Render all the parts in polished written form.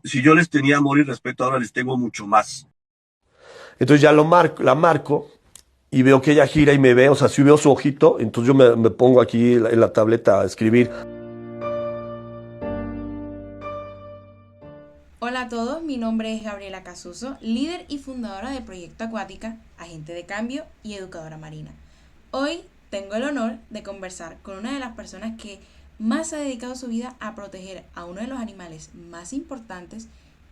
Si yo les tenía amor y respeto, ahora les tengo mucho más. Entonces ya la marco y veo que ella gira y me ve, o sea, si veo su ojito, entonces yo me pongo aquí en la tableta a escribir. Hola a todos, mi nombre es Gabriela Casuso, líder y fundadora de Proyecto Acuática, agente de cambio y educadora marina. Hoy tengo el honor de conversar con una de las personas que más ha dedicado su vida a proteger a uno de los animales más importantes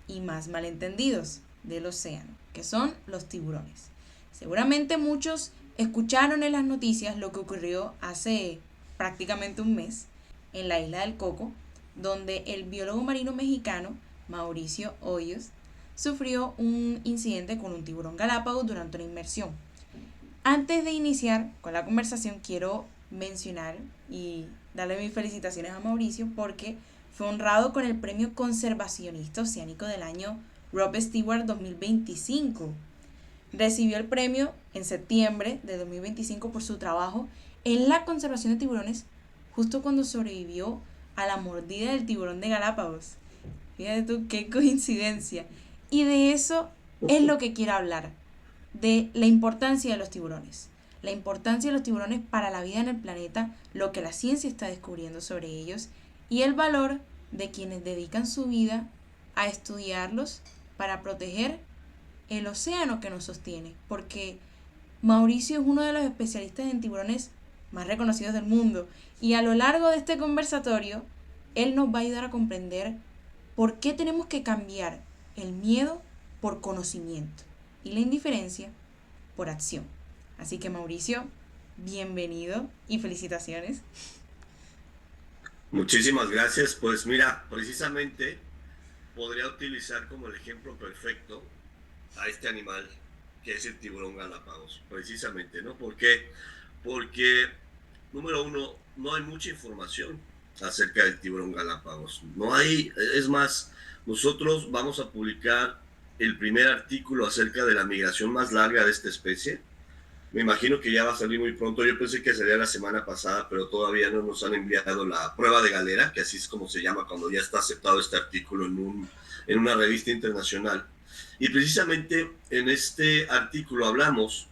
y más malentendidos del océano, que son los tiburones. Seguramente muchos escucharon en las noticias lo que ocurrió hace prácticamente un mes en la isla del Coco, donde el biólogo marino mexicano Mauricio Hoyos sufrió un incidente con un tiburón galápagos durante una inmersión. Antes de iniciar con la conversación, quiero mencionar y darle mis felicitaciones a Mauricio porque fue honrado con el Premio Conservacionista Oceánico del año Rob Stewart 2025. Recibió el premio en septiembre de 2025 por su trabajo en la conservación de tiburones, justo cuando sobrevivió a la mordida del tiburón de Galápagos. Fíjate tú, qué coincidencia. Y de eso es lo que quiero hablar, de la importancia de los tiburones. La importancia de los tiburones para la vida en el planeta, lo que la ciencia está descubriendo sobre ellos y el valor de quienes dedican su vida a estudiarlos para proteger el océano que nos sostiene. Porque Mauricio es uno de los especialistas en tiburones más reconocidos del mundo y a lo largo de este conversatorio él nos va a ayudar a comprender por qué tenemos que cambiar el miedo por conocimiento y la indiferencia por acción. Así que Mauricio, bienvenido y felicitaciones. Muchísimas gracias. Pues mira, precisamente podría utilizar como el ejemplo perfecto a este animal que es el tiburón galápagos, precisamente, ¿no? ¿Por qué? Porque, número uno, no hay mucha información acerca del tiburón galápagos. No hay, es más, nosotros vamos a publicar el primer artículo acerca de la migración más larga de esta especie. Me imagino que ya va a salir muy pronto. Yo pensé que sería la semana pasada, pero todavía no nos han enviado la prueba de galera, que así es como se llama cuando ya está aceptado este artículo en una revista internacional. Y precisamente en este artículo hablamos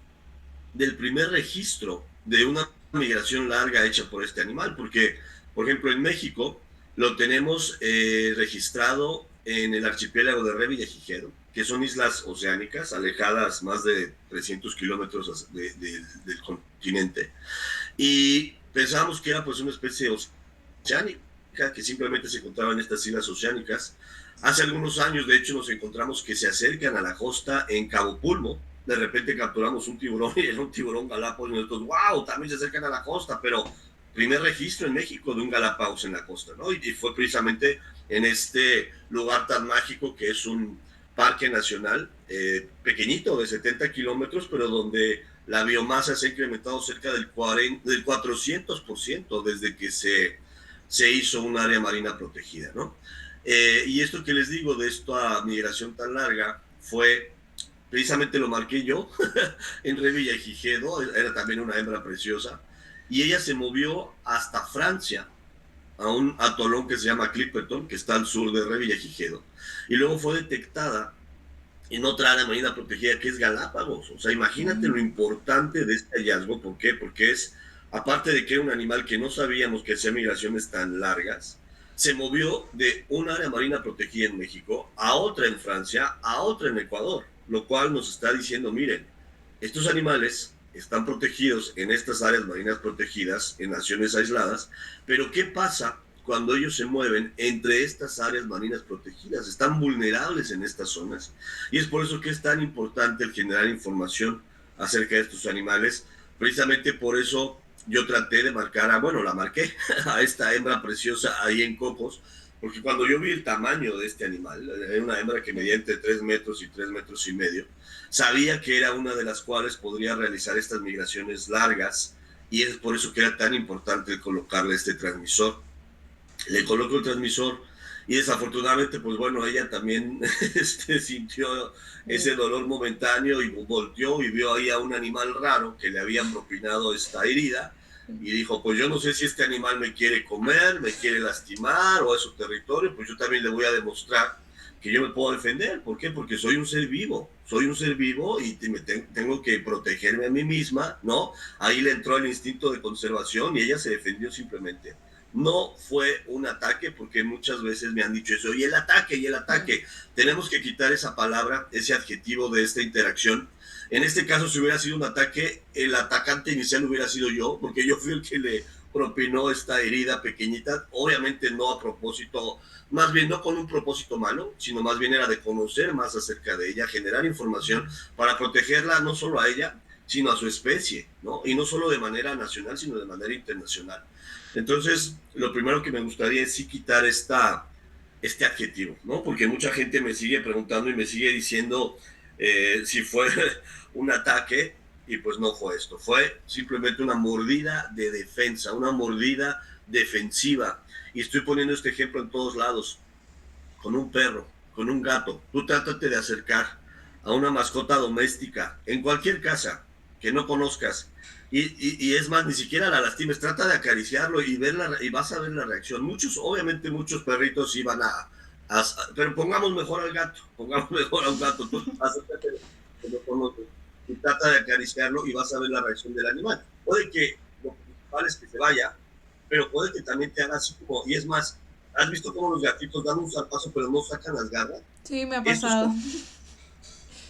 del primer registro de una migración larga hecha por este animal, porque, por ejemplo, en México lo tenemos registrado en el archipiélago de Revillagigedo, que son islas oceánicas alejadas más de 300 kilómetros del continente, y pensábamos que era pues una especie oceánica que simplemente se encontraba en estas islas oceánicas. Hace algunos años, de hecho, nos encontramos que se acercan a la costa en Cabo Pulmo. De repente capturamos un tiburón y era un tiburón galápagos y nosotros, wow, también se acercan a la costa, pero primer registro en México de un galápagos en la costa, ¿no? Y fue precisamente en este lugar tan mágico que es un parque nacional pequeñito de 70 kilómetros, pero donde la biomasa se ha incrementado cerca del 400% desde que se hizo un área marina protegida, ¿no? Y esto que les digo de esta migración tan larga fue, precisamente lo marqué yo, en Revillagigedo, era también una hembra preciosa, y ella se movió hasta Francia, a un atolón que se llama Clipperton, que está al sur de Revillagigedo, y luego fue detectada en otra área marina protegida que es Galápagos. O sea, imagínate lo importante de este hallazgo. ¿Por qué? Porque es, aparte de que era un animal que no sabíamos que hacía migraciones tan largas, se movió de un área marina protegida en México a otra en Francia, a otra en Ecuador, lo cual nos está diciendo, miren, estos animales están protegidos en estas áreas marinas protegidas, en naciones aisladas, pero ¿qué pasa cuando ellos se mueven entre estas áreas marinas protegidas? Están vulnerables en estas zonas y es por eso que es tan importante el generar información acerca de estos animales. Precisamente por eso yo traté de marcar, bueno, la marqué a esta hembra preciosa ahí en Cocos, porque cuando yo vi el tamaño de este animal, era una hembra que medía entre 3 metros y 3 metros y medio, sabía que era una de las cuales podría realizar estas migraciones largas y es por eso que era tan importante colocarle este transmisor. Le coloco el transmisor y desafortunadamente, pues bueno, ella también sintió ese dolor momentáneo y volteó y vio ahí a un animal raro que le había propinado esta herida y dijo, pues yo no sé si este animal me quiere comer, me quiere lastimar o es su territorio, pues yo también le voy a demostrar que yo me puedo defender. ¿Por qué? Porque soy un ser vivo, y tengo que protegerme a mí misma, ¿no? Ahí le entró el instinto de conservación y ella se defendió simplemente. No fue un ataque, porque muchas veces me han dicho eso, y el ataque. Tenemos que quitar esa palabra, ese adjetivo de esta interacción. En este caso, si hubiera sido un ataque, el atacante inicial hubiera sido yo, porque yo fui el que le propinó esta herida pequeñita, obviamente no a propósito, más bien no con un propósito malo, sino más bien era de conocer más acerca de ella, generar información para protegerla no solo a ella, sino a su especie, ¿no? Y no solo de manera nacional, sino de manera internacional. Entonces, lo primero que me gustaría es sí quitar este adjetivo, ¿no? Porque mucha gente me sigue preguntando y me sigue diciendo si fue un ataque, y pues no fue esto, fue simplemente una mordida de defensa, una mordida defensiva. Y estoy poniendo este ejemplo en todos lados, con un perro, con un gato. Tú trátate de acercar a una mascota doméstica en cualquier casa que no conozcas, y es más, ni siquiera la lastimes, trata de acariciarlo y vas a ver la reacción. Obviamente muchos perritos iban pero pongamos mejor al gato, pongamos mejor a un gato. Tú acércate que lo conoces y trata de acariciarlo y vas a ver la reacción del animal. Puede que lo principal es que se vaya, pero puede que también te haga así como, y es más, ¿has visto cómo los gatitos dan un zarpazo pero no sacan las garras? Sí, me ha Eso es pasado. como,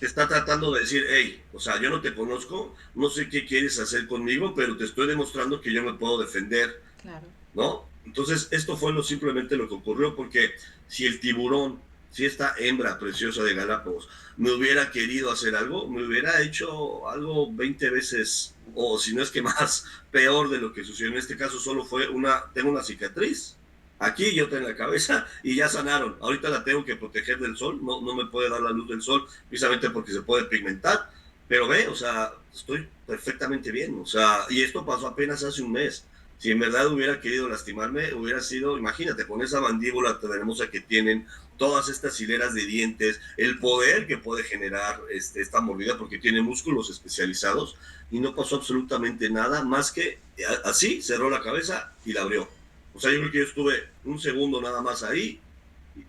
te está tratando de decir, hey, o sea, yo no te conozco, no sé qué quieres hacer conmigo, pero te estoy demostrando que yo me puedo defender, Claro. ¿no? Entonces, esto fue simplemente lo que ocurrió, porque si el tiburón, si esta hembra preciosa de Galápagos me hubiera querido hacer algo, me hubiera hecho algo 20 veces, o si no es que más, peor de lo que sucedió. En este caso solo fue tengo una cicatriz aquí y otra en la cabeza, y ya sanaron. Ahorita la tengo que proteger del sol, no me puede dar la luz del sol, precisamente porque se puede pigmentar, pero ve, o sea, estoy perfectamente bien, o sea, y esto pasó apenas hace un mes. Si en verdad hubiera querido lastimarme, hubiera sido, imagínate, con esa mandíbula tan hermosa que tienen, todas estas hileras de dientes, el poder que puede generar esta mordida, porque tiene músculos especializados, y no pasó absolutamente nada, más que así, cerró la cabeza y la abrió. O sea, yo creo que yo estuve un segundo nada más ahí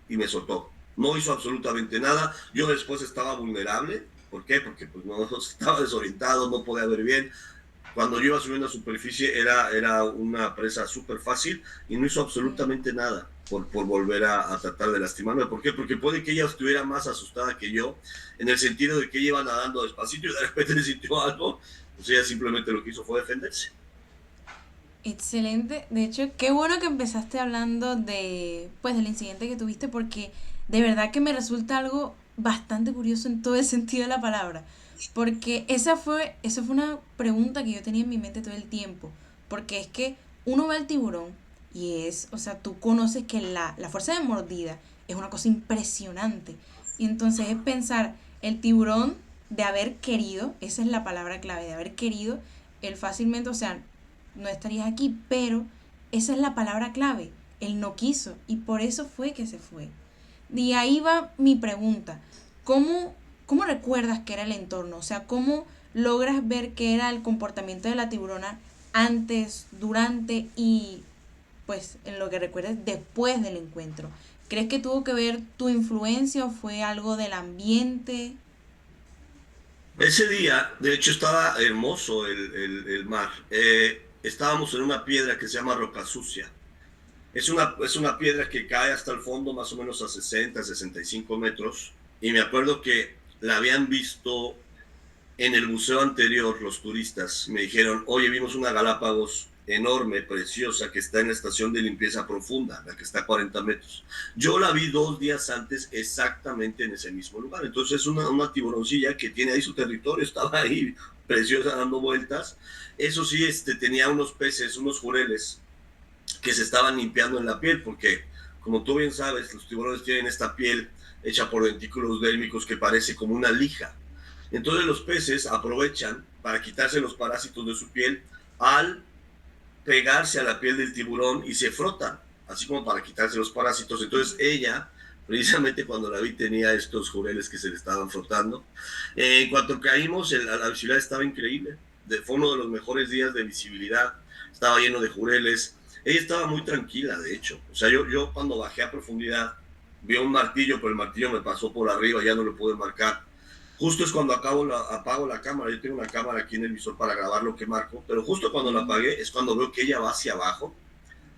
y me soltó. No hizo absolutamente nada. Yo después estaba vulnerable. ¿Por qué? Porque pues no estaba desorientado, no podía ver bien. Cuando yo iba subiendo a superficie era una presa súper fácil y no hizo absolutamente nada por volver a tratar de lastimarme. ¿Por qué? Porque puede que ella estuviera más asustada que yo, en el sentido de que ella iba nadando despacito y de repente le sintió algo. Pues ella simplemente lo que hizo fue defenderse. Excelente. De hecho, qué bueno que empezaste hablando de, pues, del incidente que tuviste, porque de verdad que me resulta algo bastante curioso en todo el sentido de la palabra. Porque esa fue una pregunta que yo tenía en mi mente todo el tiempo. Porque es que uno ve al tiburón y es, o sea, tú conoces que la fuerza de mordida es una cosa impresionante. Y entonces es pensar, el tiburón de haber querido, esa es la palabra clave, de haber querido, él fácilmente, o sea, no estarías aquí, pero esa es la palabra clave, él no quiso y por eso fue que se fue. Y ahí va mi pregunta, ¿cómo recuerdas que era el entorno? O sea, ¿cómo logras ver qué era el comportamiento de la tiburona antes, durante y pues en lo que recuerdes después del encuentro? ¿Crees que tuvo que ver tu influencia o fue algo del ambiente? Ese día, de hecho, estaba hermoso el mar. Estábamos en una piedra que se llama Roca Sucia. Es una piedra que cae hasta el fondo, más o menos a 65 metros. Y me acuerdo que la habían visto en el buceo anterior los turistas. Me dijeron, oye, vimos una Galápagos enorme, preciosa, que está en la estación de limpieza profunda, la que está a 40 metros. Yo la vi 2 días antes exactamente en ese mismo lugar. Entonces es una tiburoncilla que tiene ahí su territorio, estaba ahí preciosa dando vueltas. Eso sí, tenía unos peces, unos jureles que se estaban limpiando en la piel, porque como tú bien sabes, los tiburones tienen esta piel hecha por dentículos dérmicos que parece como una lija. Entonces los peces aprovechan para quitarse los parásitos de su piel al pegarse a la piel del tiburón y se frotan, así como para quitarse los parásitos. Entonces ella, precisamente cuando la vi, tenía estos jureles que se le estaban frotando. En cuanto caímos, la visibilidad estaba increíble. Fue uno de los mejores días de visibilidad. Estaba lleno de jureles. Ella estaba muy tranquila, de hecho. O sea, yo cuando bajé a profundidad, vio un martillo, pero el martillo me pasó por arriba, ya no lo pude marcar. Justo es cuando apago la cámara. Yo tengo una cámara aquí en el visor para grabar lo que marco, pero justo cuando la apagué es cuando veo que ella va hacia abajo.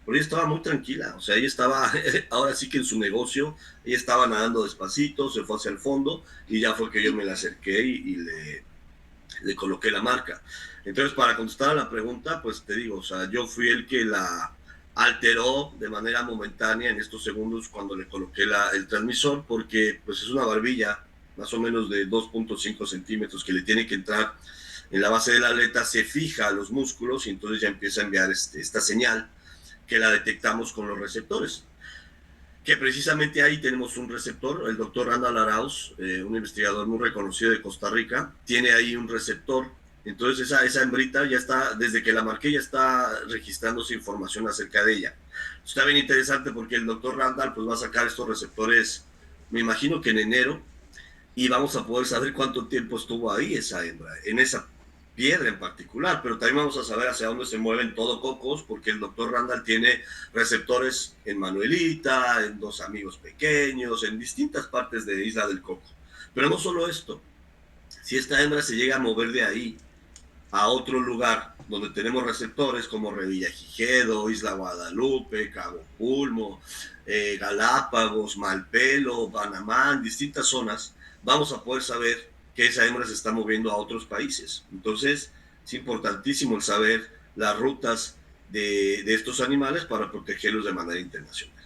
Pero ella estaba muy tranquila, o sea, ella estaba ahora sí que en su negocio, ella estaba nadando despacito, se fue hacia el fondo y ya fue que yo me la acerqué y le coloqué la marca. Entonces, para contestar a la pregunta, pues te digo, o sea, yo fui el que la alteró de manera momentánea en estos segundos cuando le coloqué el transmisor, porque pues es una barbilla más o menos de 2.5 centímetros que le tiene que entrar en la base de la aleta, se fija a los músculos y entonces ya empieza a enviar esta señal que la detectamos con los receptores. Que precisamente ahí tenemos un receptor, el doctor Randall Arauz, un investigador muy reconocido de Costa Rica, tiene ahí un receptor. Entonces esa hembrita ya está, desde que la marqué, ya está registrándose información acerca de ella. Está bien interesante porque el doctor Randall pues va a sacar estos receptores, me imagino que en enero, y vamos a poder saber cuánto tiempo estuvo ahí esa hembra, en esa piedra en particular, pero también vamos a saber hacia dónde se mueven todo Cocos, porque el doctor Randall tiene receptores en Manuelita, en Dos Amigos Pequeños, en distintas partes de Isla del Coco. Pero no solo esto, si esta hembra se llega a mover de ahí a otro lugar donde tenemos receptores como Revillagigedo, Isla Guadalupe, Cabo Pulmo, Galápagos, Malpelo, Panamá, distintas zonas, vamos a poder saber que esa hembra se está moviendo a otros países. Entonces, es importantísimo el saber las rutas de estos animales para protegerlos de manera internacional.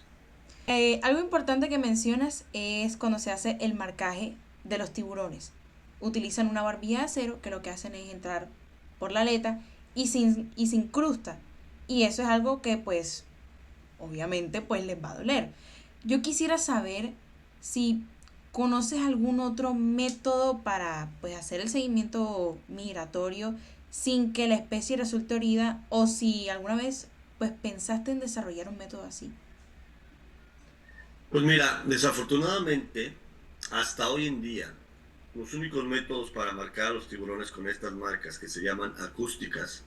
Algo importante que mencionas es cuando se hace el marcaje de los tiburones. Utilizan una barbilla de acero que lo que hacen es entrar por la aleta y se incrusta. Y eso es algo que pues obviamente pues les va a doler. Yo quisiera saber si conoces algún otro método para pues hacer el seguimiento migratorio sin que la especie resulte herida, o si alguna vez pues pensaste en desarrollar un método así. Pues mira, desafortunadamente, hasta hoy en día, los únicos métodos para marcar a los tiburones con estas marcas que se llaman acústicas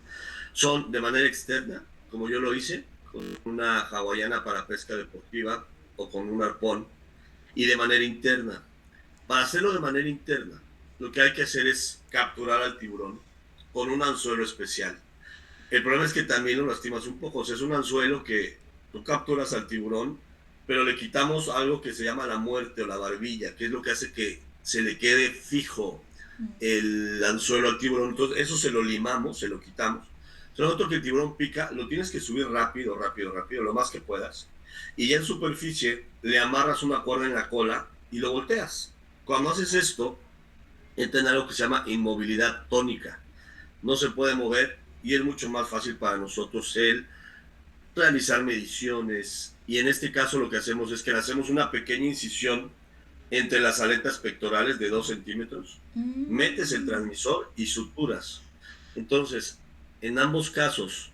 son de manera externa, como yo lo hice, con una hawaiana para pesca deportiva o con un arpón, y de manera interna. Para hacerlo de manera interna, lo que hay que hacer es capturar al tiburón con un anzuelo especial. El problema es que también lo lastimas un poco. O sea, es un anzuelo que tú capturas al tiburón, pero le quitamos algo que se llama la muerte o la barbilla, que es lo que hace que se le quede fijo el anzuelo al tiburón. Entonces, eso se lo limamos, se lo quitamos. Entonces, nosotros que el tiburón pica, lo tienes que subir rápido, rápido, rápido, lo más que puedas. Y ya en superficie le amarras una cuerda en la cola y lo volteas. Cuando haces esto, entra en algo que se llama inmovilidad tónica. No se puede mover y es mucho más fácil para nosotros el realizar mediciones. Y en este caso lo que hacemos es que le hacemos una pequeña incisión entre las aletas pectorales de 2 centímetros, metes el transmisor y suturas. Entonces, en ambos casos,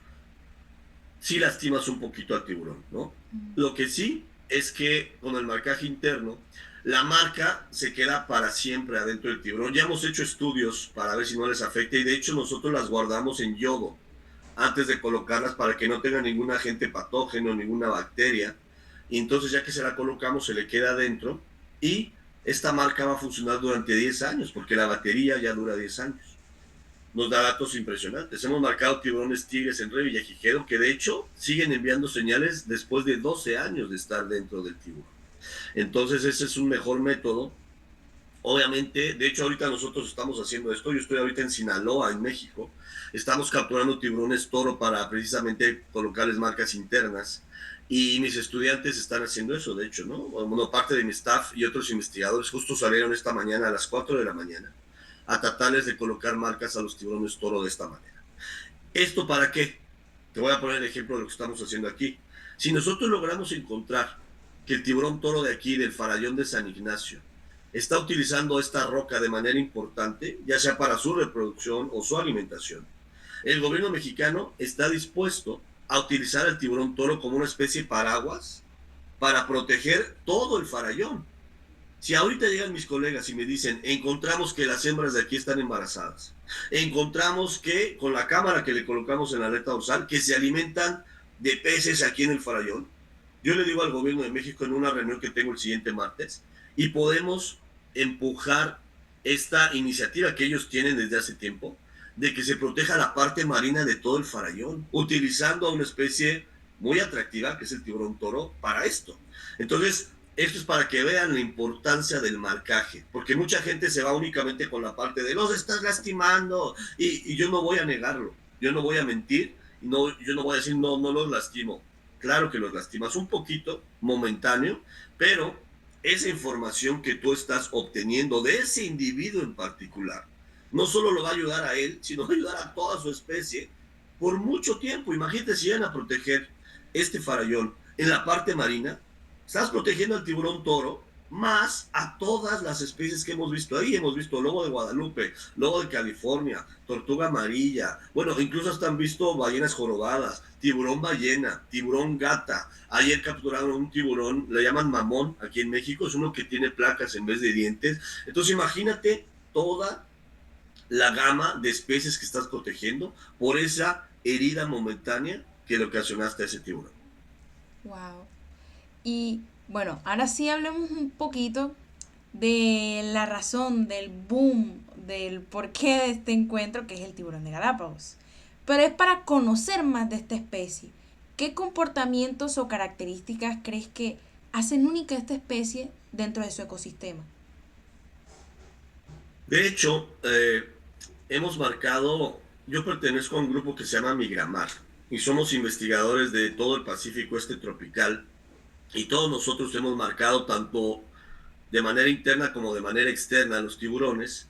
sí lastimas un poquito al tiburón, ¿no? Lo que sí es que con el marcaje interno, la marca se queda para siempre adentro del tiburón. Ya hemos hecho estudios para ver si no les afecta y de hecho nosotros las guardamos en yodo antes de colocarlas para que no tenga ningún agente patógeno, ninguna bacteria. Y entonces ya que se la colocamos, se le queda adentro y esta marca va a funcionar durante 10 años porque la batería ya dura 10 años. Nos da datos impresionantes. Hemos marcado tiburones tigres en Revillagigedo que de hecho siguen enviando señales después de 12 años de estar dentro del tiburón. Entonces ese es un mejor método. Obviamente, de hecho ahorita nosotros estamos haciendo esto. Yo estoy ahorita en Sinaloa, en México. Estamos capturando tiburones toro para precisamente colocarles marcas internas. Y mis estudiantes están haciendo eso, de hecho, ¿no? Bueno, parte de mi staff y otros investigadores justo salieron esta mañana a las 4 de la mañana a tratarles de colocar marcas a los tiburones toro de esta manera. ¿Esto para qué? Te voy a poner el ejemplo de lo que estamos haciendo aquí. Si nosotros logramos encontrar que el tiburón toro de aquí, del farallón de San Ignacio, está utilizando esta roca de manera importante, ya sea para su reproducción o su alimentación, el gobierno mexicano está dispuesto a utilizar al tiburón toro como una especie de paraguas para proteger todo el farallón. Si ahorita llegan mis colegas y me dicen, encontramos que las hembras de aquí están embarazadas, encontramos que con la cámara que le colocamos en la aleta dorsal, que se alimentan de peces aquí en el farallón, Yo le digo al gobierno de México en una reunión que tengo el siguiente martes, y podemos empujar esta iniciativa que ellos tienen desde hace tiempo, de que se proteja la parte marina de todo el farallón, utilizando a una especie muy atractiva, que es el tiburón toro, para esto. Entonces, esto es para que vean la importancia del marcaje, porque mucha gente se va únicamente con la parte de los estás lastimando, y yo no voy a negarlo, yo no voy a mentir, no, yo no voy a decir no los lastimo. Claro que los lastimas un poquito, momentáneo, pero esa información que tú estás obteniendo de ese individuo en particular, no solo lo va a ayudar a él, sino va a ayudar a toda su especie por mucho tiempo. Imagínate si llegan a proteger este farallón en la parte marina, estás protegiendo al tiburón toro más a todas las especies que hemos visto ahí. Hemos visto lobo de Guadalupe, lobo de California, tortuga amarilla, bueno, incluso hasta han visto ballenas jorobadas, tiburón ballena, tiburón gata. Ayer capturaron un tiburón, le llaman mamón aquí en México, es uno que tiene placas en vez de dientes. Entonces imagínate toda la gama de especies que estás protegiendo por esa herida momentánea que le ocasionaste a ese tiburón. Wow. Y bueno, ahora sí hablemos un poquito de la razón, del boom, del porqué de este encuentro, que es el tiburón de Galápagos. Pero es para conocer más de esta especie. ¿Qué comportamientos o características crees que hacen única a esta especie dentro de su ecosistema? De hecho, hemos marcado, yo pertenezco a un grupo que se llama Migramar y somos investigadores de todo el Pacífico este tropical, y todos nosotros hemos marcado tanto de manera interna como de manera externa los tiburones,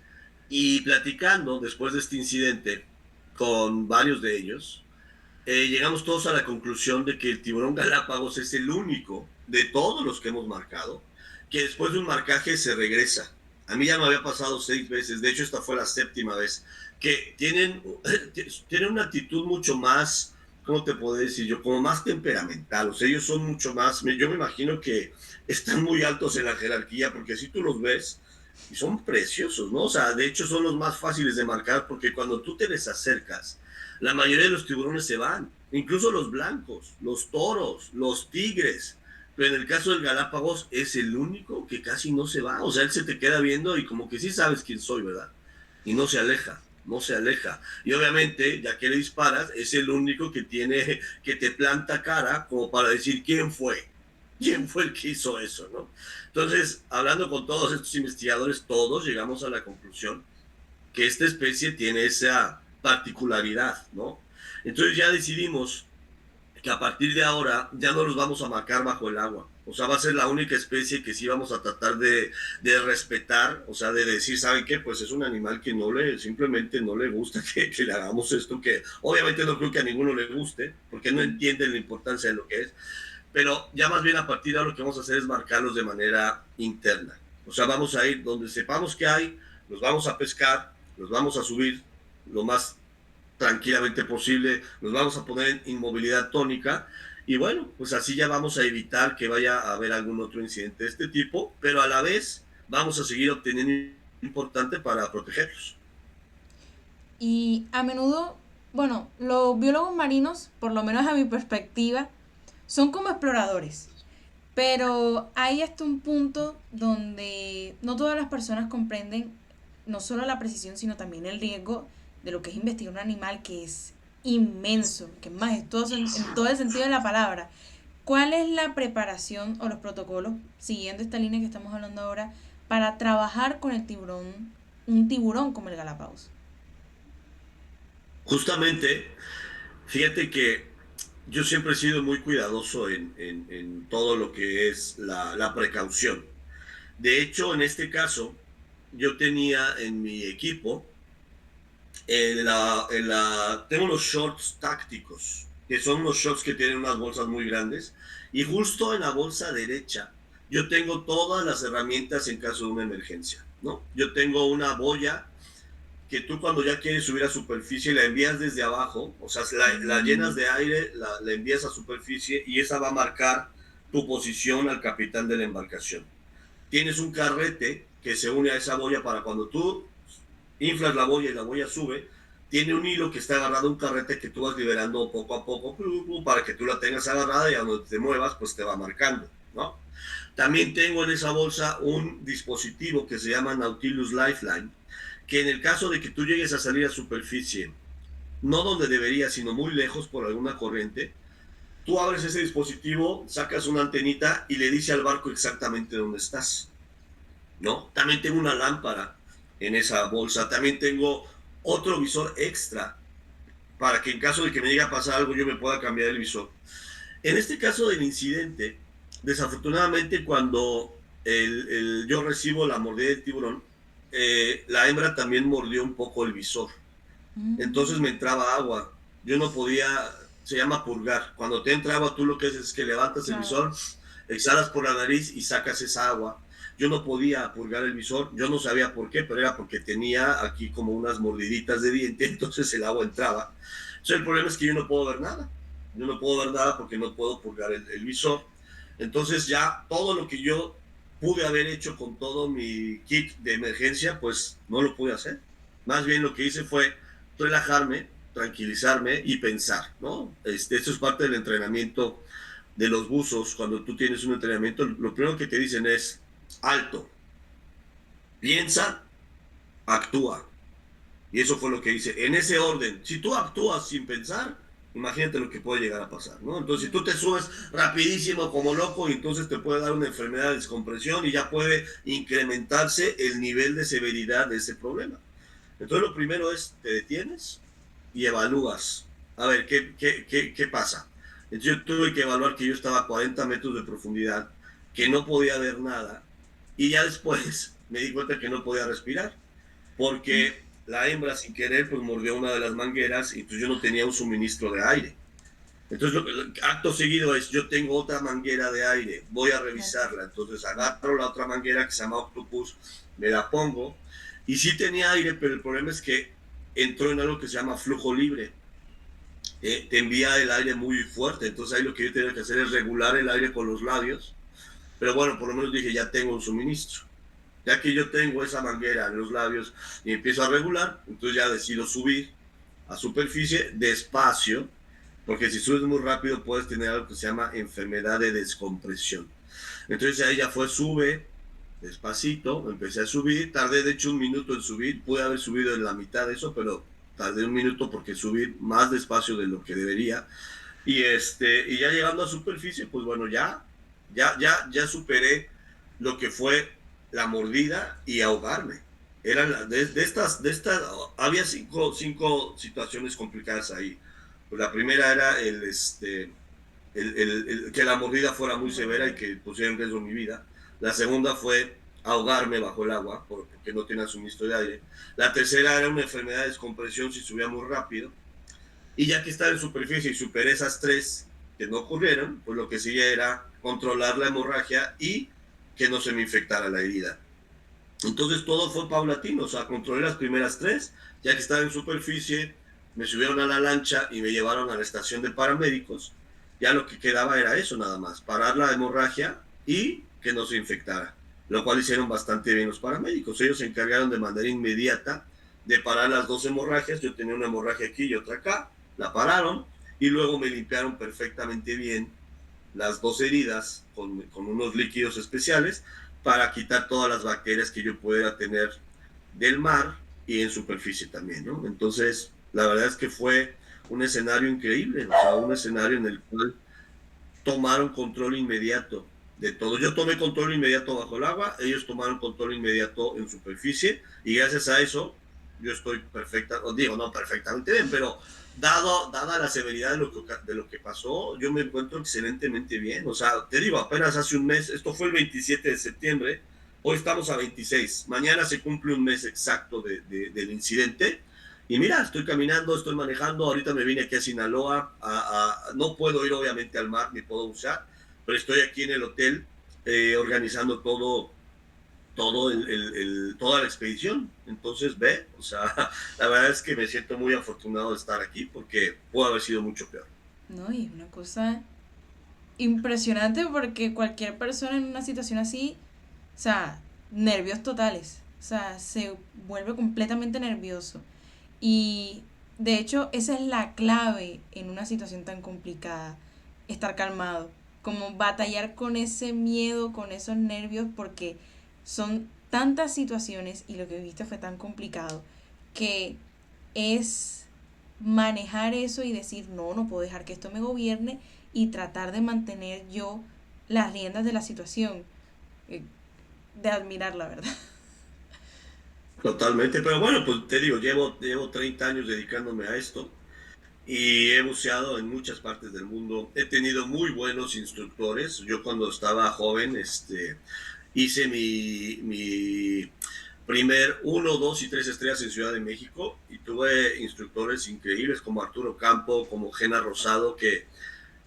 y platicando después de este incidente con varios de ellos, llegamos todos a la conclusión de que el tiburón Galápagos es el único de todos los que hemos marcado que después de un marcaje se regresa. A mí ya me había pasado 6 veces, de hecho esta fue la 7ª vez, que tienen una actitud mucho más, ¿cómo te puedo decir yo? Como más temperamental, o sea, ellos son mucho más, yo me imagino que están muy altos en la jerarquía, porque si tú los ves, y son preciosos, ¿no? O sea, de hecho son los más fáciles de marcar, porque cuando tú te les acercas, la mayoría de los tiburones se van, incluso los blancos, los toros, los tigres. Pero en el caso del Galápagos es el único que casi no se va. O sea, él se te queda viendo y como que sí sabes quién soy, ¿verdad? Y no se aleja, no se aleja. Y obviamente, ya que le disparas, es el único que tiene, que te planta cara como para decir quién fue. ¿Quién fue el que hizo eso, no? Entonces, hablando con todos estos investigadores, todos llegamos a la conclusión que esta especie tiene esa particularidad, ¿no? Entonces ya decidimos que a partir de ahora ya no los vamos a marcar bajo el agua. O sea, va a ser la única especie que sí vamos a tratar de respetar, o sea, de decir, ¿saben qué? Pues es un animal que simplemente no le gusta que le hagamos esto, que obviamente no creo que a ninguno le guste, porque no entienden la importancia de lo que es, pero ya más bien a partir de ahora lo que vamos a hacer es marcarlos de manera interna. O sea, vamos a ir donde sepamos que hay, los vamos a pescar, los vamos a subir lo más tranquilamente posible, nos vamos a poner en inmovilidad tónica, y bueno, pues así ya vamos a evitar que vaya a haber algún otro incidente de este tipo, pero a la vez vamos a seguir obteniendo importante para protegerlos. Y a menudo, bueno, los biólogos marinos, por lo menos a mi perspectiva, son como exploradores. Pero hay hasta un punto donde no todas las personas comprenden no solo la precisión, sino también el riesgo de lo que es investigar un animal que es inmenso, que es majestuoso en todo el sentido de la palabra. ¿Cuál es la preparación o los protocolos, siguiendo esta línea que estamos hablando ahora, para trabajar con el tiburón, un tiburón como el Galápagos? Justamente, fíjate que yo siempre he sido muy cuidadoso en todo lo que es la precaución. De hecho, en este caso, yo tenía en mi equipo, tengo unos shorts tácticos, que son unos shorts que tienen unas bolsas muy grandes, y justo en la bolsa derecha yo tengo todas las herramientas en caso de una emergencia, ¿no? Yo tengo una boya que tú cuando ya quieres subir a superficie la envías desde abajo, o sea, la llenas de aire, la envías a superficie, y esa va a marcar tu posición al capitán de la embarcación. Tienes un carrete que se une a esa boya para cuando tú inflas la boya y la boya sube, tiene un hilo que está agarrado a un carrete que tú vas liberando poco a poco para que tú la tengas agarrada y a donde te muevas, pues te va marcando, ¿no? También tengo en esa bolsa un dispositivo que se llama Nautilus Lifeline, que en el caso de que tú llegues a salir a superficie, no donde debería, sino muy lejos por alguna corriente, tú abres ese dispositivo, sacas una antenita y le dice al barco exactamente dónde estás, ¿no? También tengo una lámpara en esa bolsa, también tengo otro visor extra para que en caso de que me llegue a pasar algo yo me pueda cambiar el visor. En este caso del incidente, desafortunadamente cuando yo recibo la mordida del tiburón, la hembra también mordió un poco el visor. Entonces me entraba agua. Yo no podía, se llama purgar. Cuando te entra agua, tú lo que haces es que levantas el visor, exhalas por la nariz y sacas esa agua. Yo no podía purgar el visor, yo no sabía por qué, pero era porque tenía aquí como unas mordiditas de diente, entonces el agua entraba. Entonces el problema es que yo no puedo ver nada. Yo no puedo ver nada porque no puedo purgar el visor. Entonces ya todo lo que yo pude haber hecho con todo mi kit de emergencia, pues no lo pude hacer. Más bien lo que hice fue relajarme, tranquilizarme y pensar, ¿no? Esto es parte del entrenamiento de los buzos. Cuando tú tienes un entrenamiento, lo primero que te dicen es alto, piensa, actúa. Y eso fue lo que hice, en ese orden. Si tú actúas sin pensar, imagínate lo que puede llegar a pasar, ¿no? Entonces, si tú te subes rapidísimo como loco, entonces te puede dar una enfermedad de descompresión y ya puede incrementarse el nivel de severidad de ese problema. Entonces, lo primero es, te detienes y evalúas. A ver, ¿qué pasa? Entonces, yo tuve que evaluar que yo estaba a 40 metros de profundidad, que no podía ver nada, y ya después me di cuenta que no podía respirar, porque la hembra sin querer pues mordió una de las mangueras y pues yo no tenía un suministro de aire. Entonces, acto seguido es, yo tengo otra manguera de aire, voy a revisarla. Entonces agarro la otra manguera que se llama Octopus, me la pongo, y sí tenía aire, pero el problema es que entró en algo que se llama flujo libre. Te envía el aire muy fuerte, entonces ahí lo que yo tenía que hacer es regular el aire con los labios, pero bueno, por lo menos dije, ya tengo un suministro. Ya que yo tengo esa manguera en los labios y empiezo a regular, entonces ya decido subir a superficie despacio, porque si subes muy rápido puedes tener algo que se llama enfermedad de descompresión. Entonces ahí ya fue, sube despacito, empecé a subir, tardé de hecho un minuto en subir, pude haber subido en la mitad de eso, pero tardé un minuto porque subí más despacio de lo que debería. Y ya llegando a superficie, pues bueno, ya superé lo que fue la mordida y ahogarme. Eran había cinco situaciones complicadas ahí. Pues la primera era que la mordida fuera muy severa y que pusiera en riesgo mi vida. La segunda fue ahogarme bajo el agua porque no tenía suministro de aire. La tercera era una enfermedad de descompresión si subía muy rápido. Y ya que estaba en superficie y superé esas tres que no ocurrieron, pues lo que seguía era controlar la hemorragia y que no se me infectara la herida. Entonces todo fue paulatino, o sea, controlé las primeras tres, ya que estaba en superficie, me subieron a la lancha y me llevaron a la estación de paramédicos. Ya lo que quedaba era eso nada más, parar la hemorragia y que no se infectara, lo cual hicieron bastante bien los paramédicos. Ellos se encargaron de manera inmediata de parar las dos hemorragias. Yo tenía una hemorragia aquí y otra acá, la pararon y luego me limpiaron perfectamente bien las dos heridas con unos líquidos especiales para quitar todas las bacterias que yo pudiera tener del mar y en superficie también, ¿no? Entonces, la verdad es que fue un escenario increíble, o sea, un escenario en el cual tomaron control inmediato de todo. Yo tomé control inmediato bajo el agua, ellos tomaron control inmediato en superficie y gracias a eso yo estoy perfecta, os digo, no perfectamente bien, pero dada la severidad de lo que pasó, yo me encuentro excelentemente bien. O sea, te digo, apenas hace un mes, esto fue el 27 de septiembre, hoy estamos a 26, mañana se cumple un mes exacto del incidente. Y mira, estoy caminando, estoy manejando, ahorita me vine aquí a Sinaloa, no puedo ir obviamente al mar, ni puedo usar, pero estoy aquí en el hotel organizando toda la expedición. Entonces, o sea, la verdad es que me siento muy afortunado de estar aquí porque pudo haber sido mucho peor. No, y es una cosa impresionante porque cualquier persona en una situación así, o sea, nervios totales, o sea, se vuelve completamente nervioso. Y De hecho, esa es la clave en una situación tan complicada, estar calmado, como batallar con ese miedo, con esos nervios, porque son tantas situaciones y lo que viste fue tan complicado que es manejar eso y decir, no, no puedo dejar que esto me gobierne y tratar de mantener yo las riendas de la situación, eh, de admirar la verdad. Totalmente, pero bueno, pues te digo, llevo 30 años dedicándome a esto y he buceado en muchas partes del mundo. He tenido muy buenos instructores. Yo cuando estaba joven, hice mi primer uno, 2 y 3 estrellas en Ciudad de México y tuve instructores increíbles como Arturo Campo, como Gena Rosado, que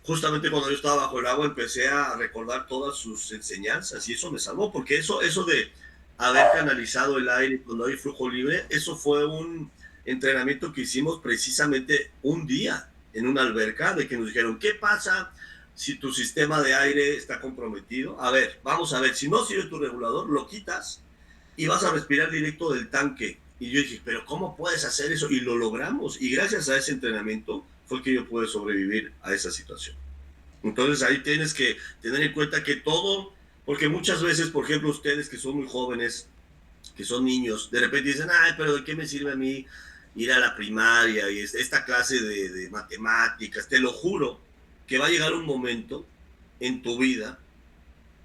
justamente cuando yo estaba bajo el agua empecé a recordar todas sus enseñanzas y eso me salvó, porque eso de haber canalizado el aire cuando hay flujo libre, eso fue un entrenamiento que hicimos precisamente un día en una alberca, de que nos dijeron, ¿qué pasa si tu sistema de aire está comprometido? A ver, vamos a ver, si no sirve tu regulador, lo quitas y vas a respirar directo del tanque. Y yo dije, pero ¿cómo puedes hacer eso? Y lo logramos. Y gracias a ese entrenamiento fue que yo pude sobrevivir a esa situación. Entonces ahí tienes que tener en cuenta que todo, porque muchas veces, por ejemplo, ustedes que son muy jóvenes, que son niños, de repente dicen, ay, pero ¿de qué me sirve a mí ir a la primaria y esta clase de matemáticas? Te lo juro que va a llegar un momento en tu vida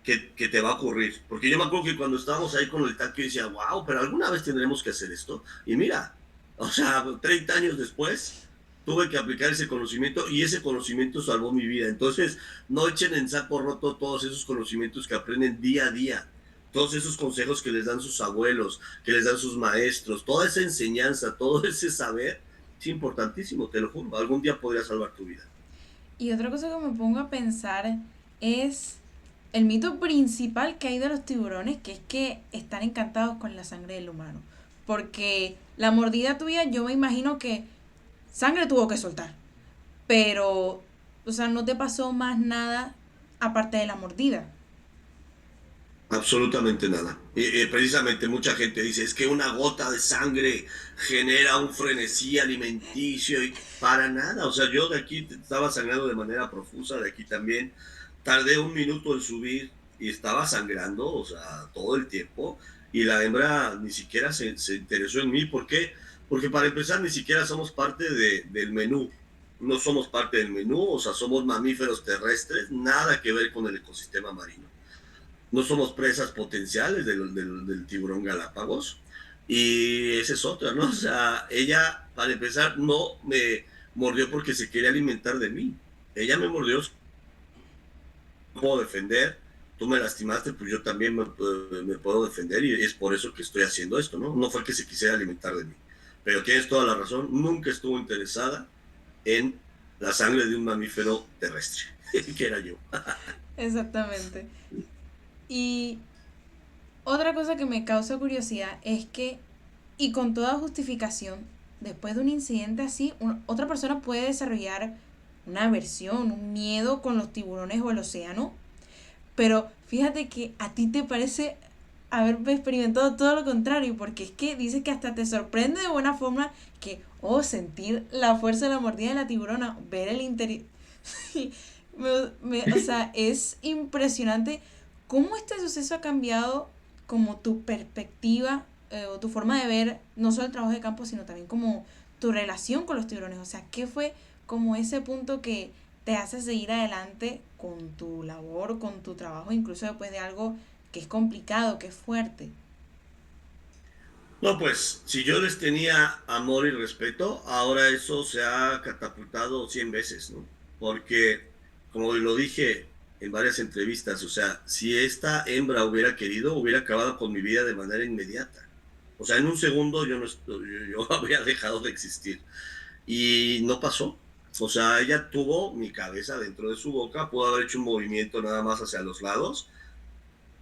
que te va a ocurrir. Porque yo me acuerdo que cuando estábamos ahí con el tanque decía, wow, pero alguna vez tendremos que hacer esto. Y mira, o sea, 30 años después tuve que aplicar ese conocimiento y ese conocimiento salvó mi vida. Entonces, no echen en saco roto todos esos conocimientos que aprenden día a día. Todos esos consejos que les dan sus abuelos, que les dan sus maestros, toda esa enseñanza, todo ese saber, es importantísimo, te lo juro. Algún día podría salvar tu vida. Y otra cosa que me pongo a pensar es el mito principal que hay de los tiburones, que es que están encantados con la sangre del humano. Porque la mordida tuya, yo me imagino que sangre tuvo que soltar. Pero, o sea, no te pasó más nada aparte de la mordida. Absolutamente nada. Y precisamente mucha gente dice, es que una gota de sangre genera un frenesí alimenticio y para nada. O sea, yo de aquí estaba sangrando de manera profusa, de aquí también. Tardé un minuto en subir y estaba sangrando, o sea, todo el tiempo. Y la hembra ni siquiera se interesó en mí. ¿Por qué? Porque para empezar ni siquiera somos parte del menú. No somos parte del menú, o sea, somos mamíferos terrestres, nada que ver con el ecosistema marino. No somos presas potenciales del tiburón Galápagos. Y esa es otra, ¿no? O sea, ella, para empezar, no me mordió porque se quería alimentar de mí. Ella me mordió, puedo defender, tú me lastimaste, pues yo también me puedo defender y es por eso que estoy haciendo esto, ¿no? No fue que se quisiera alimentar de mí. Pero tienes toda la razón, nunca estuvo interesada en la sangre de un mamífero terrestre, que era yo. Exactamente. Y otra cosa que me causa curiosidad es que, y con toda justificación, después de un incidente así, otra persona puede desarrollar una aversión, un miedo con los tiburones o el océano, pero fíjate que a ti te parece haber experimentado todo lo contrario, porque es que dice que hasta te sorprende de buena forma que, oh, sentir la fuerza de la mordida de la tiburona, ver el interior. O sea, es impresionante cómo este suceso ha cambiado como tu perspectiva o tu forma de ver no solo el trabajo de campo, sino también como tu relación con los tiburones. O sea, ¿qué fue como ese punto que te hace seguir adelante con tu labor, con tu trabajo, incluso después de algo que es complicado, que es fuerte? No, pues, si yo les tenía amor y respeto, ahora eso se ha catapultado 100 veces, ¿no? Porque, como lo dije en varias entrevistas, o sea, si esta hembra hubiera querido, hubiera acabado con mi vida de manera inmediata. O sea, en un segundo yo, no, yo habría dejado de existir. Y no pasó. O sea, ella tuvo mi cabeza dentro de su boca, pudo haber hecho un movimiento nada más hacia los lados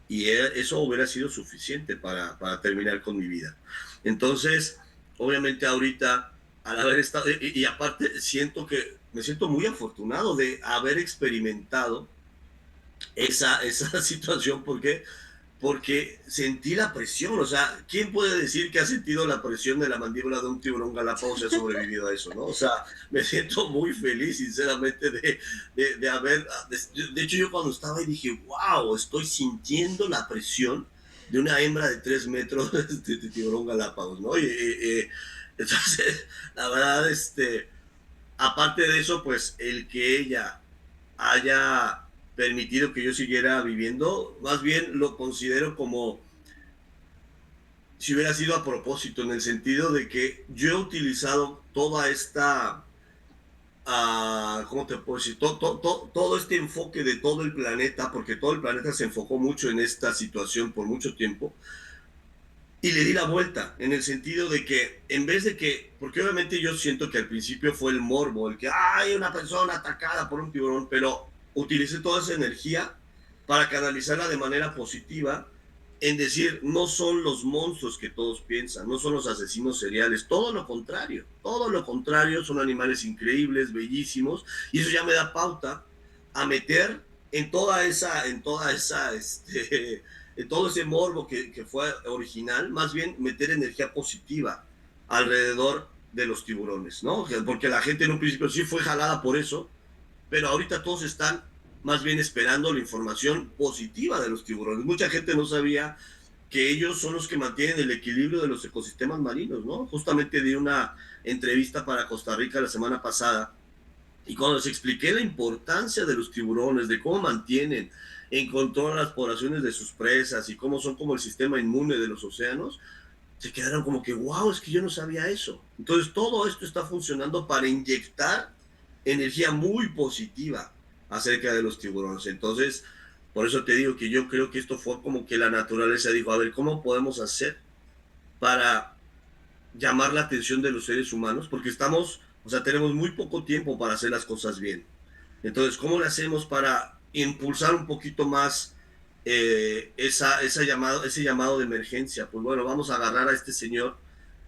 y eso hubiera sido suficiente para terminar con mi vida. Entonces, obviamente ahorita, al haber estado, y aparte siento que me siento muy afortunado de haber experimentado esa situación, porque porque sentí la presión. O sea, ¿quién puede decir que ha sentido la presión de la mandíbula de un tiburón galápagos y ha sobrevivido a eso, no? O sea, me siento muy feliz, sinceramente, de haber... De hecho, yo cuando estaba ahí dije, wow, estoy sintiendo la presión de una hembra de 3 metros de tiburón galápagos, ¿no? Entonces, la verdad, aparte de eso, pues el que ella haya permitido que yo siguiera viviendo, más bien lo considero como si hubiera sido a propósito, en el sentido de que yo he utilizado toda esta, ¿cómo te puedo decir? Todo este enfoque de todo el planeta, porque todo el planeta se enfocó mucho en esta situación por mucho tiempo, y le di la vuelta, en el sentido de que, en vez de que, porque obviamente yo siento que al principio fue el morbo, el que hay una persona atacada por un tiburón, pero utilicé toda esa energía para canalizarla de manera positiva, en decir, no son los monstruos que todos piensan, no son los asesinos seriales, todo lo contrario, son animales increíbles, bellísimos, y eso ya me da pauta a meter en todo ese morbo que fue original, más bien meter energía positiva alrededor de los tiburones, ¿no? Porque la gente en un principio sí fue jalada por eso, pero ahorita todos están más bien esperando la información positiva de los tiburones. Mucha gente no sabía que ellos son los que mantienen el equilibrio de los ecosistemas marinos, ¿no? Justamente di una entrevista para Costa Rica la semana pasada y cuando les expliqué la importancia de los tiburones, de cómo mantienen en control las poblaciones de sus presas y cómo son como el sistema inmune de los océanos, se quedaron como que, wow, es que yo no sabía eso. Entonces todo esto está funcionando para inyectar energía muy positiva acerca de los tiburones. Entonces, por eso te digo que yo creo que esto fue como que la naturaleza dijo, a ver, ¿cómo podemos hacer para llamar la atención de los seres humanos? Porque tenemos muy poco tiempo para hacer las cosas bien. Entonces, ¿cómo le hacemos para impulsar un poquito más ese llamado de emergencia? Pues bueno, vamos a agarrar a este señor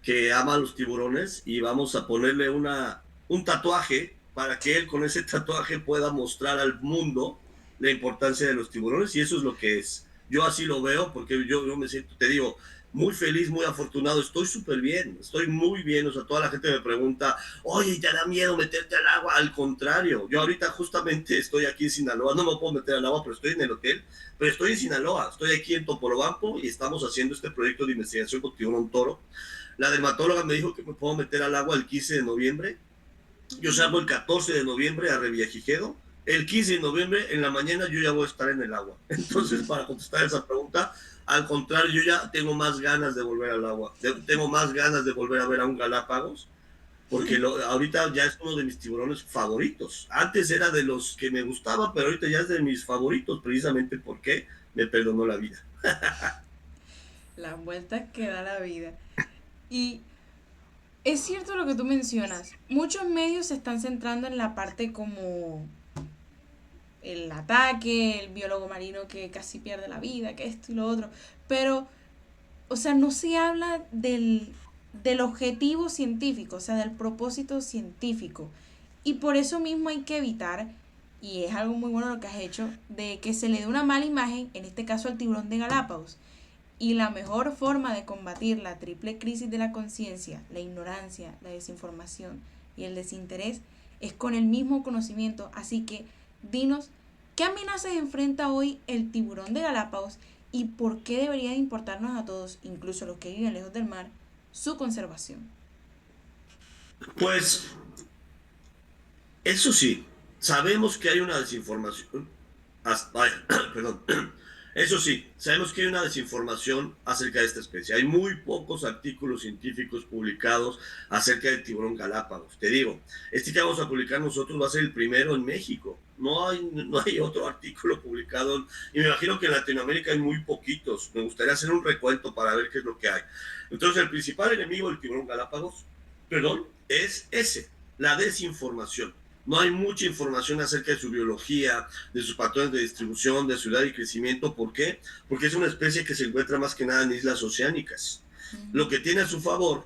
que ama a los tiburones y vamos a ponerle un tatuaje para que él con ese tatuaje pueda mostrar al mundo la importancia de los tiburones, y eso es lo que es. Yo así lo veo porque yo me siento, te digo, muy feliz, muy afortunado, estoy súper bien, estoy muy bien. O sea, toda la gente me pregunta, oye, ¿te da miedo meterte al agua? Al contrario, yo ahorita justamente estoy aquí en Sinaloa, no me puedo meter al agua, pero estoy en el hotel, pero estoy en Sinaloa, estoy aquí en Topolobampo y estamos haciendo este proyecto de investigación con tiburón toro. La dermatóloga me dijo que me puedo meter al agua el 15 de noviembre, yo salgo el 14 de noviembre a Revillagigedo, el 15 de noviembre en la mañana yo ya voy a estar en el agua. Entonces, para contestar esa pregunta, al contrario, yo ya tengo más ganas de volver al agua, tengo más ganas de volver a ver a un Galápagos, porque ahorita ya es uno de mis tiburones favoritos. Antes era de los que me gustaba, pero ahorita ya es de mis favoritos, precisamente porque me perdonó la vida. Las vueltas que da la vida. Y es cierto lo que tú mencionas. Muchos medios se están centrando en la parte como el ataque, el biólogo marino que casi pierde la vida, que esto y lo otro. Pero, o sea, no se habla del objetivo científico, o sea, del propósito científico. Y por eso mismo hay que evitar, y es algo muy bueno lo que has hecho, de que se le dé una mala imagen, en este caso al tiburón de Galápagos. Y la mejor forma de combatir la triple crisis de la conciencia, la ignorancia, la desinformación y el desinterés es con el mismo conocimiento. Así que dinos, ¿qué amenazas enfrenta hoy el tiburón de Galápagos y por qué debería importarnos a todos, incluso a los que viven lejos del mar, su conservación? Pues, eso sí, sabemos que hay una desinformación. Perdón. Eso sí, sabemos que hay una desinformación acerca de esta especie. Hay muy pocos artículos científicos publicados acerca del tiburón Galápagos. Te digo, este que vamos a publicar nosotros va a ser el primero en México. No hay otro artículo publicado. Y me imagino que en Latinoamérica hay muy poquitos. Me gustaría hacer un recuento para ver qué es lo que hay. Entonces, el principal enemigo del tiburón Galápagos, es ese, la desinformación. No hay mucha información acerca de su biología, de sus patrones de distribución, de su edad y crecimiento. ¿Por qué? Porque es una especie que se encuentra más que nada en islas oceánicas. Lo que tiene a su favor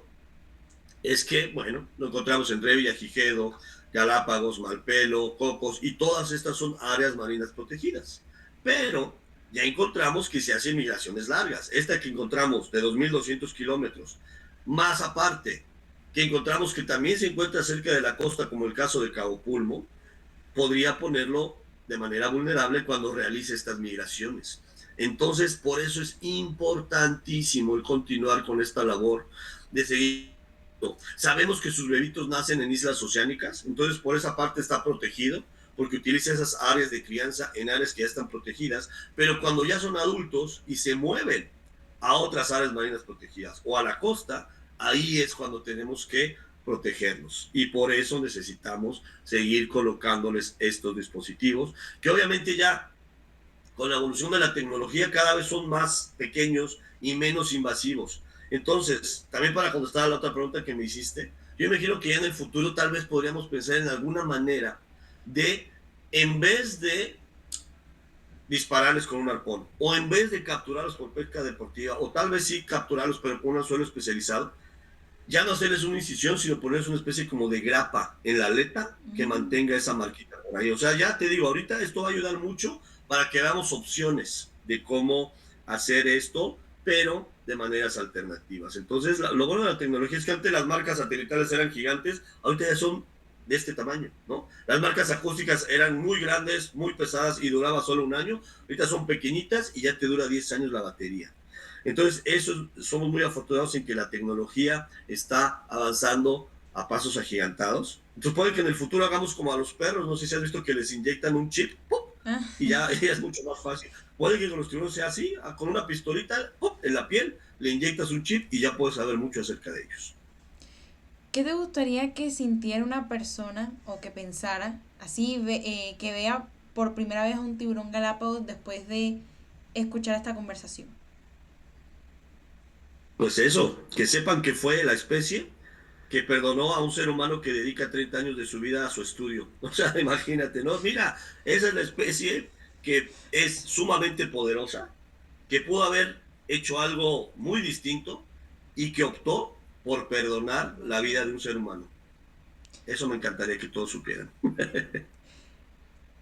es que, bueno, lo encontramos en Revillagigedo, Galápagos, Malpelo, Cocos, y todas estas son áreas marinas protegidas. Pero ya encontramos que se hacen migraciones largas. Esta que encontramos de 2.200 kilómetros, más aparte, que encontramos que también se encuentra cerca de la costa, como el caso de Cabo Pulmo, podría ponerlo de manera vulnerable cuando realice estas migraciones. Entonces, por eso es importantísimo el continuar con esta labor de seguir. Sabemos que sus bebitos nacen en islas oceánicas, entonces por esa parte está protegido, porque utiliza esas áreas de crianza en áreas que ya están protegidas, pero cuando ya son adultos y se mueven a otras áreas marinas protegidas o a la costa, ahí es cuando tenemos que protegerlos. Y por eso necesitamos seguir colocándoles estos dispositivos, que obviamente ya con la evolución de la tecnología cada vez son más pequeños y menos invasivos. Entonces, también para contestar a la otra pregunta que me hiciste, yo imagino que ya en el futuro tal vez podríamos pensar en alguna manera de, en vez de dispararles con un arpón, o en vez de capturarlos por pesca deportiva, o tal vez sí capturarlos pero con un anzuelo especializado, ya no hacerles una incisión, sino ponerles una especie como de grapa en la aleta que mantenga esa marquita por ahí. O sea, ya te digo, ahorita esto va a ayudar mucho para que hagamos opciones de cómo hacer esto, pero de maneras alternativas. Entonces, lo bueno de la tecnología es que antes las marcas satelitales eran gigantes, ahorita ya son de este tamaño, ¿no? Las marcas acústicas eran muy grandes, muy pesadas y duraba solo un año, ahorita son pequeñitas y ya te dura 10 años la batería. Entonces, eso, somos muy afortunados en que la tecnología está avanzando a pasos agigantados. Entonces, puede que en el futuro hagamos como a los perros, no sé si has visto que les inyectan un chip, ¡pum! Ah, Y ya es mucho más fácil. Puede que con los tiburones sea así, con una pistolita, ¡pum!, en la piel, le inyectas un chip y ya puedes saber mucho acerca de ellos. ¿qué te gustaría que sintiera una persona o que pensara, así, que vea por primera vez a un tiburón galápagos después de escuchar esta conversación? Pues eso, que sepan que fue la especie que perdonó a un ser humano que dedica 30 años de su vida a su estudio. O sea, imagínate, ¿no? Mira, esa es la especie que es sumamente poderosa, que pudo haber hecho algo muy distinto y que optó por perdonar la vida de un ser humano. Eso me encantaría que todos supieran.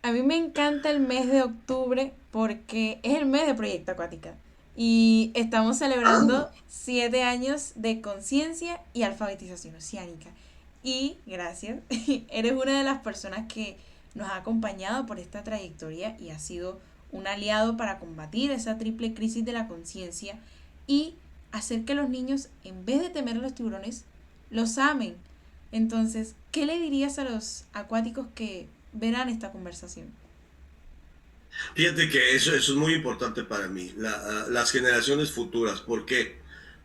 A mí me encanta el mes de octubre porque es el mes de Proyecto Acuática y estamos celebrando 7 años de conciencia y alfabetización oceánica. Y gracias, eres una de las personas que nos ha acompañado por esta trayectoria y ha sido un aliado para combatir esa triple crisis de la conciencia y hacer que los niños, en vez de temer a los tiburones, los amen. Entonces, ¿qué le dirías a los acuáticos que verán esta conversación? Fíjate que eso es muy importante para mí, las generaciones futuras. ¿Por qué?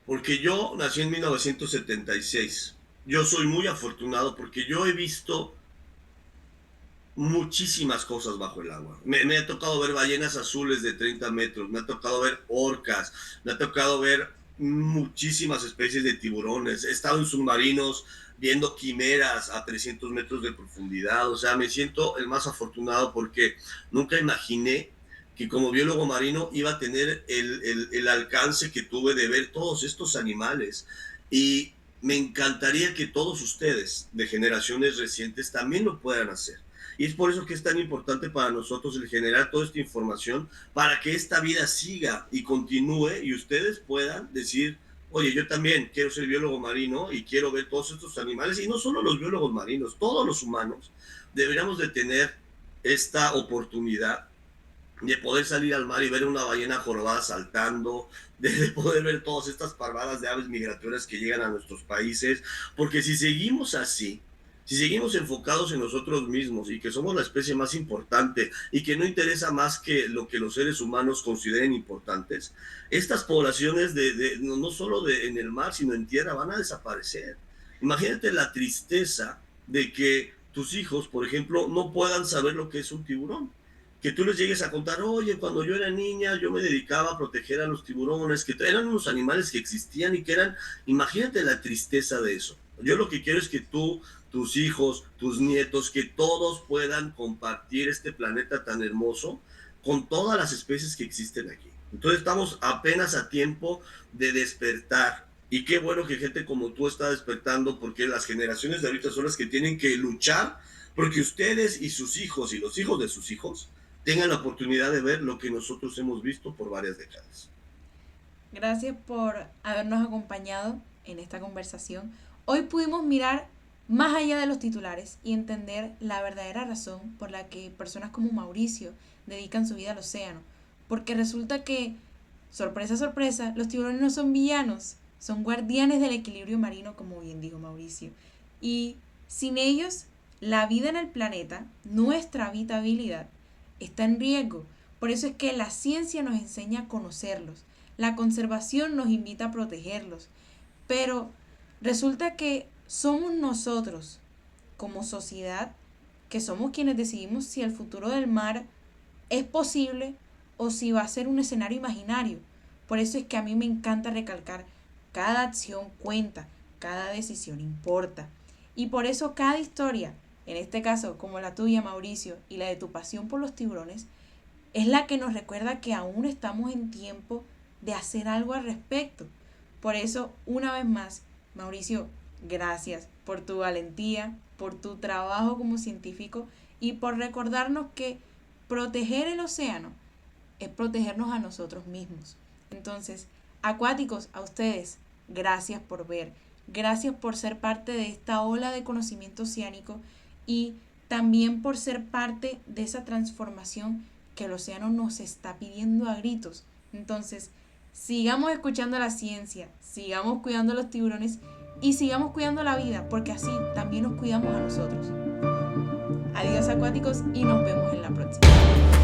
Porque yo nací en 1976. Yo soy muy afortunado porque yo he visto muchísimas cosas bajo el agua. Me ha tocado ver ballenas azules de 30 metros, me ha tocado ver orcas, me ha tocado ver muchísimas especies de tiburones. He estado en submarinos viendo quimeras a 300 metros de profundidad. O sea, me siento el más afortunado porque nunca imaginé que como biólogo marino iba a tener el alcance que tuve de ver todos estos animales. Y me encantaría que todos ustedes de generaciones recientes también lo puedan hacer. Y es por eso que es tan importante para nosotros el generar toda esta información para que esta vida siga y continúe y ustedes puedan decir, oye, yo también quiero ser biólogo marino y quiero ver todos estos animales. Y no solo los biólogos marinos, todos los humanos deberíamos de tener esta oportunidad de poder salir al mar y ver una ballena jorobada saltando, de poder ver todas estas parvadas de aves migratorias que llegan a nuestros países, porque si seguimos así, si seguimos enfocados en nosotros mismos y que somos la especie más importante y que no interesa más que lo que los seres humanos consideren importantes, estas poblaciones no solo en el mar, sino en tierra, van a desaparecer. Imagínate la tristeza de que tus hijos, por ejemplo, no puedan saber lo que es un tiburón, que tú les llegues a contar, oye, cuando yo era niña yo me dedicaba a proteger a los tiburones, que eran unos animales que existían y que eran, imagínate la tristeza de eso. Yo lo que quiero es que tú, tus hijos, tus nietos, que todos puedan compartir este planeta tan hermoso con todas las especies que existen aquí. Entonces estamos apenas a tiempo de despertar. Y qué bueno que gente como tú está despertando, porque las generaciones de ahorita son las que tienen que luchar porque ustedes y sus hijos y los hijos de sus hijos tengan la oportunidad de ver lo que nosotros hemos visto por varias décadas. Gracias por habernos acompañado en esta conversación. Hoy pudimos mirar más allá de los titulares y entender la verdadera razón por la que personas como Mauricio dedican su vida al océano. Porque resulta que, sorpresa, sorpresa, los tiburones no son villanos, son guardianes del equilibrio marino, como bien dijo Mauricio. Y sin ellos, la vida en el planeta, nuestra habitabilidad, está en riesgo. Por eso es que la ciencia nos enseña a conocerlos. La conservación nos invita a protegerlos. Pero resulta que somos nosotros, como sociedad, que somos quienes decidimos si el futuro del mar es posible o si va a ser un escenario imaginario. Por eso es que a mí me encanta recalcar, cada acción cuenta, cada decisión importa. Y por eso cada historia, en este caso como la tuya, Mauricio, y la de tu pasión por los tiburones, es la que nos recuerda que aún estamos en tiempo de hacer algo al respecto. Por eso, una vez más, Mauricio, gracias por tu valentía, por tu trabajo como científico y por recordarnos que proteger el océano es protegernos a nosotros mismos. Entonces, acuáticos, a ustedes, gracias por ver, gracias por ser parte de esta ola de conocimiento oceánico y también por ser parte de esa transformación que el océano nos está pidiendo a gritos. Entonces, sigamos escuchando la ciencia, sigamos cuidando a los tiburones y sigamos cuidando la vida, porque así también nos cuidamos a nosotros. Adiós, acuáticos, y nos vemos en la próxima.